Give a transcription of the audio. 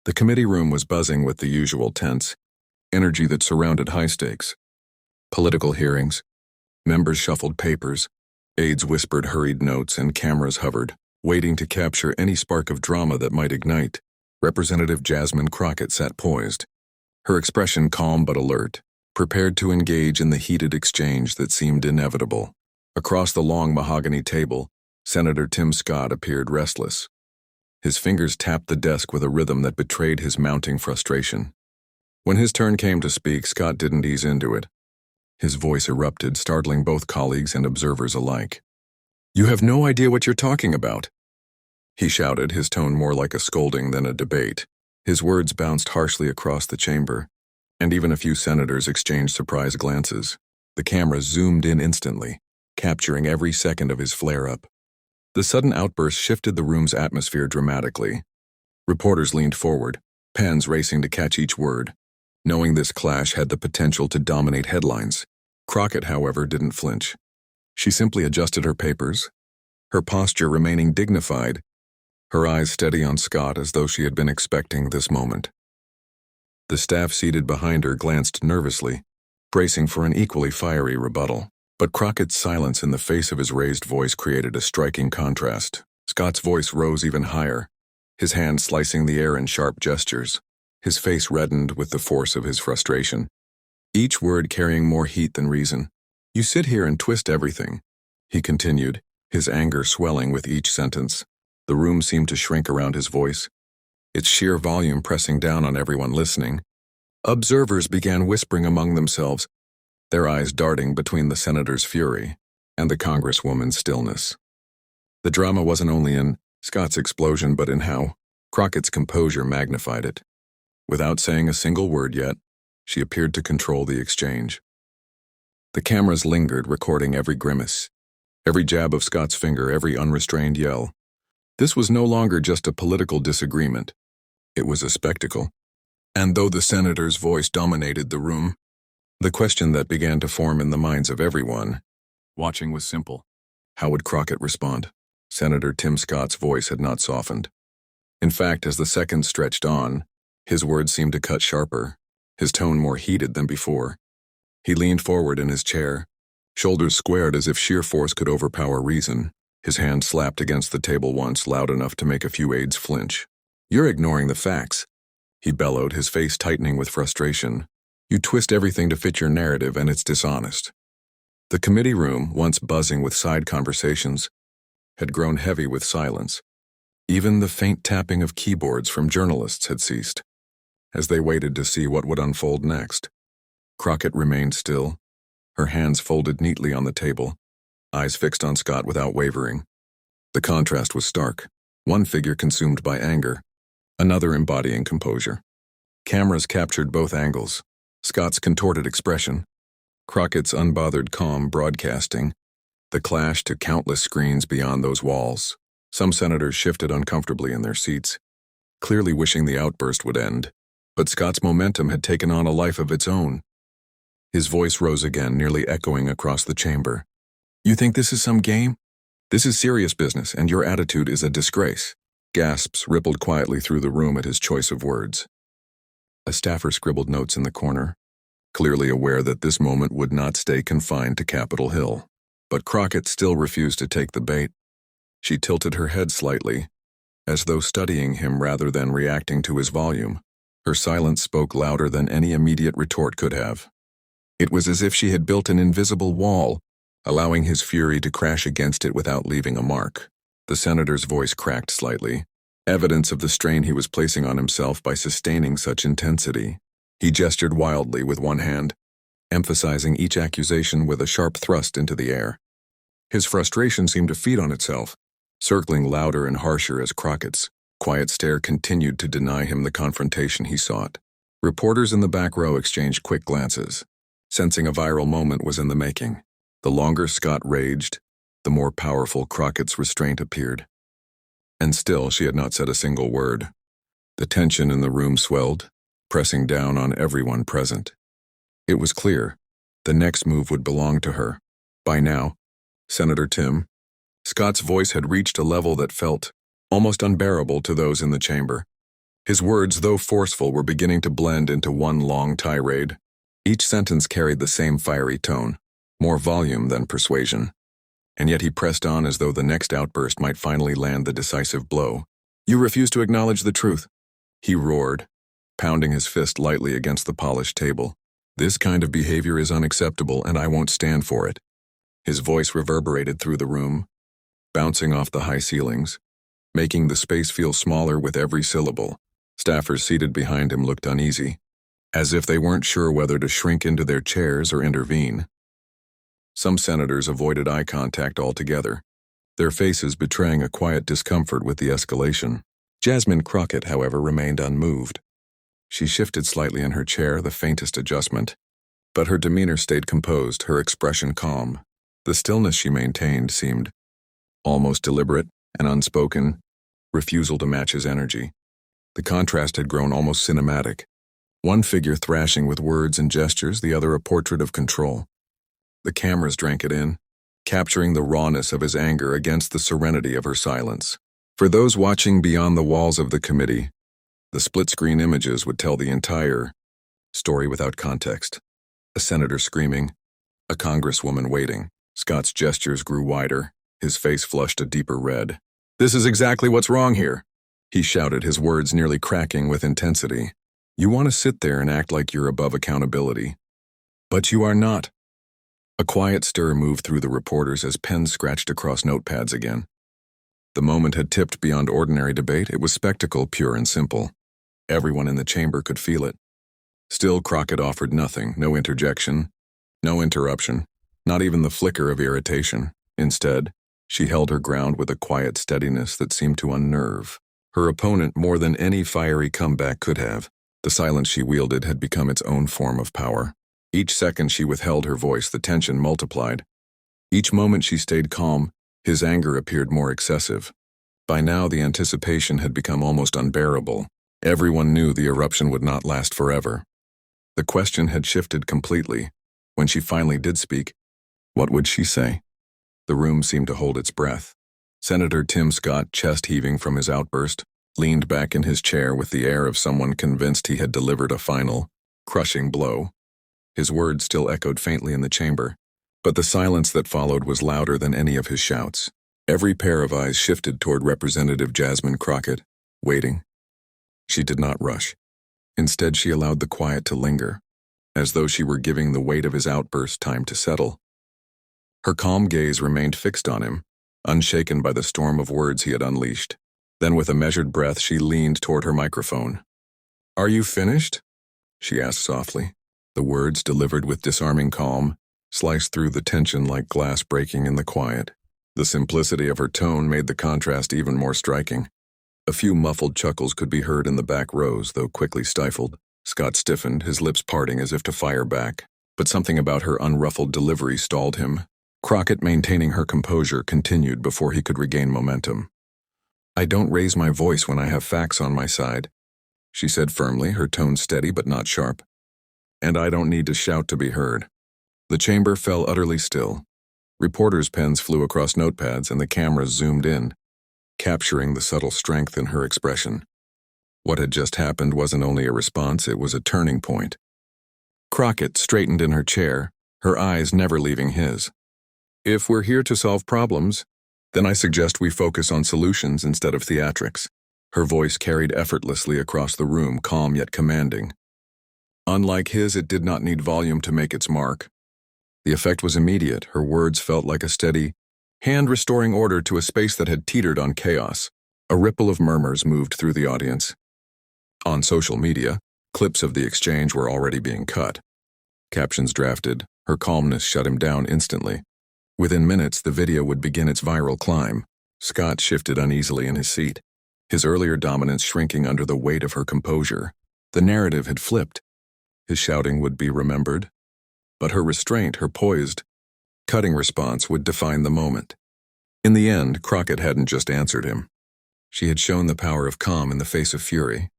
The committee room was buzzing with the usual tense energy that surrounded high-stakes political hearings. Members shuffled papers, aides whispered hurried notes, and cameras hovered, waiting to capture any spark of drama that might ignite. Representative Jasmine Crockett sat poised, her expression calm but alert, prepared to engage in the heated exchange that seemed inevitable. Across the long mahogany table, Senator Tim Scott appeared restless. His fingers tapped the desk with a rhythm that betrayed his mounting frustration. When his turn came to speak, Scott didn't ease into it. His voice erupted, startling both colleagues and observers alike. "You have no idea what you're talking about," he shouted, his tone more like a scolding than a debate. His words bounced harshly across the chamber, and even a few senators exchanged surprised glances. The cameras zoomed in instantly, capturing every second of his flare-up. The sudden outburst shifted the room's atmosphere dramatically. Reporters leaned forward, pens racing to catch each word, knowing this clash had the potential to dominate headlines. Crockett, however, didn't flinch. She simply adjusted her papers, her posture remaining dignified, her eyes steady on Scott as though she had been expecting this moment. The staff seated behind her glanced nervously, bracing for an equally fiery rebuttal. But Crockett's silence in the face of his raised voice created a striking contrast. Scott's voice rose even higher, his hand slicing the air in sharp gestures. His face reddened with the force of his frustration, each word carrying more heat than reason. "You sit here and twist everything," he continued, his anger swelling with each sentence. The room seemed to shrink around his voice, its sheer volume pressing down on everyone listening. Observers began whispering among themselves, their eyes darting between the senator's fury and the congresswoman's stillness. The drama wasn't only in Scott's explosion but in how Crockett's composure magnified it. Without saying a single word yet, she appeared to control the exchange. The cameras lingered, recording every grimace, every jab of Scott's finger, every unrestrained yell. This was no longer just a political disagreement. It was a spectacle. And though the senator's voice dominated the room, the question that began to form in the minds of everyone watching was simple. How would Crockett respond? Senator Tim Scott's voice had not softened. In fact, as the seconds stretched on, his words seemed to cut sharper, his tone more heated than before. He leaned forward in his chair, shoulders squared as if sheer force could overpower reason. His hand slapped against the table once, loud enough to make a few aides flinch. "You're ignoring the facts," he bellowed, his face tightening with frustration. "You twist everything to fit your narrative, and it's dishonest." The committee room, once buzzing with side conversations, had grown heavy with silence. Even the faint tapping of keyboards from journalists had ceased. As they waited to see what would unfold next, Crockett remained still, her hands folded neatly on the table, eyes fixed on Scott without wavering. The contrast was stark, one figure consumed by anger, another embodying composure. Cameras captured both angles, Scott's contorted expression, Crockett's unbothered calm broadcasting, the clash to countless screens beyond those walls. Some senators shifted uncomfortably in their seats, clearly wishing the outburst would end. But Scott's momentum had taken on a life of its own. His voice rose again, nearly echoing across the chamber. "You think this is some game? This is serious business, and your attitude is a disgrace." Gasps rippled quietly through the room at his choice of words. A staffer scribbled notes in the corner, clearly aware that this moment would not stay confined to Capitol Hill. But Crockett still refused to take the bait. She tilted her head slightly, as though studying him rather than reacting to his volume. Her silence spoke louder than any immediate retort could have. It was as if she had built an invisible wall, allowing his fury to crash against it without leaving a mark. The senator's voice cracked slightly, evidence of the strain he was placing on himself by sustaining such intensity. He gestured wildly with one hand, emphasizing each accusation with a sharp thrust into the air. His frustration seemed to feed on itself, circling louder and harsher as Crockett's quiet stare continued to deny him the confrontation he sought. Reporters in the back row exchanged quick glances, sensing a viral moment was in the making. The longer Scott raged, the more powerful Crockett's restraint appeared. And still she had not said a single word. The tension in the room swelled, pressing down on everyone present. It was clear the next move would belong to her. By now, Senator Tim Scott's voice had reached a level that felt almost unbearable to those in the chamber. His words, though forceful, were beginning to blend into one long tirade. Each sentence carried the same fiery tone, more volume than persuasion. And yet he pressed on as though the next outburst might finally land the decisive blow. "You refuse to acknowledge the truth," he roared, pounding his fist lightly against the polished table. "This kind of behavior is unacceptable, and I won't stand for it." His voice reverberated through the room, bouncing off the high ceilings, making the space feel smaller with every syllable. Staffers seated behind him looked uneasy, as if they weren't sure whether to shrink into their chairs or intervene. Some senators avoided eye contact altogether, their faces betraying a quiet discomfort with the escalation. Jasmine Crockett, however, remained unmoved. She shifted slightly in her chair, the faintest adjustment, but her demeanor stayed composed, her expression calm. The stillness she maintained seemed almost deliberate, an unspoken refusal to match his energy. The contrast had grown almost cinematic, one figure thrashing with words and gestures, the other a portrait of control. The cameras drank it in, capturing the rawness of his anger against the serenity of her silence. For those watching beyond the walls of the committee, the split-screen images would tell the entire story without context. A senator screaming, a congresswoman waiting. Scott's gestures grew wider, his face flushed a deeper red. "This is exactly what's wrong here," he shouted, his words nearly cracking with intensity. "You want to sit there and act like you're above accountability. But you are not." A quiet stir moved through the reporters as pens scratched across notepads again. The moment had tipped beyond ordinary debate. It was spectacle, pure and simple. Everyone in the chamber could feel it. Still, Crockett offered nothing, no interjection, no interruption, not even the flicker of irritation. Instead, she held her ground with a quiet steadiness that seemed to unnerve her opponent more than any fiery comeback could have. The silence she wielded had become its own form of power. Each second she withheld her voice, the tension multiplied. Each moment she stayed calm, his anger appeared more excessive. By now, the anticipation had become almost unbearable. Everyone knew the eruption would not last forever. The question had shifted completely. When she finally did speak, what would she say? The room seemed to hold its breath. Senator Tim Scott, chest heaving from his outburst, leaned back in his chair with the air of someone convinced he had delivered a final, crushing blow. His words still echoed faintly in the chamber, but the silence that followed was louder than any of his shouts. Every pair of eyes shifted toward Representative Jasmine Crockett, waiting. She did not rush. Instead, she allowed the quiet to linger, as though she were giving the weight of his outburst time to settle. Her calm gaze remained fixed on him, unshaken by the storm of words he had unleashed. Then, with a measured breath, she leaned toward her microphone. "Are you finished?" she asked softly. The words, delivered with disarming calm, sliced through the tension like glass breaking in the quiet. The simplicity of her tone made the contrast even more striking. A few muffled chuckles could be heard in the back rows, though quickly stifled. Scott stiffened, his lips parting as if to fire back. But something about her unruffled delivery stalled him. Crockett, maintaining her composure, continued before he could regain momentum. "I don't raise my voice when I have facts on my side," she said firmly, her tone steady but not sharp. "And I don't need to shout to be heard." The chamber fell utterly still. Reporters' pens flew across notepads and the cameras zoomed in, capturing the subtle strength in her expression. What had just happened wasn't only a response, it was a turning point. Crockett straightened in her chair, her eyes never leaving his. "If we're here to solve problems, then I suggest we focus on solutions instead of theatrics." Her voice carried effortlessly across the room, calm yet commanding. Unlike his, it did not need volume to make its mark. The effect was immediate. Her words felt like a steady hand restoring order to a space that had teetered on chaos. A ripple of murmurs moved through the audience. On social media, clips of the exchange were already being cut. Captions drafted. Her calmness shut him down instantly. Within minutes, the video would begin its viral climb. Scott shifted uneasily in his seat, his earlier dominance shrinking under the weight of her composure. The narrative had flipped. His shouting would be remembered, but her restraint, her poised, cutting response would define the moment. In the end, Crockett hadn't just answered him. She had shown the power of calm in the face of fury.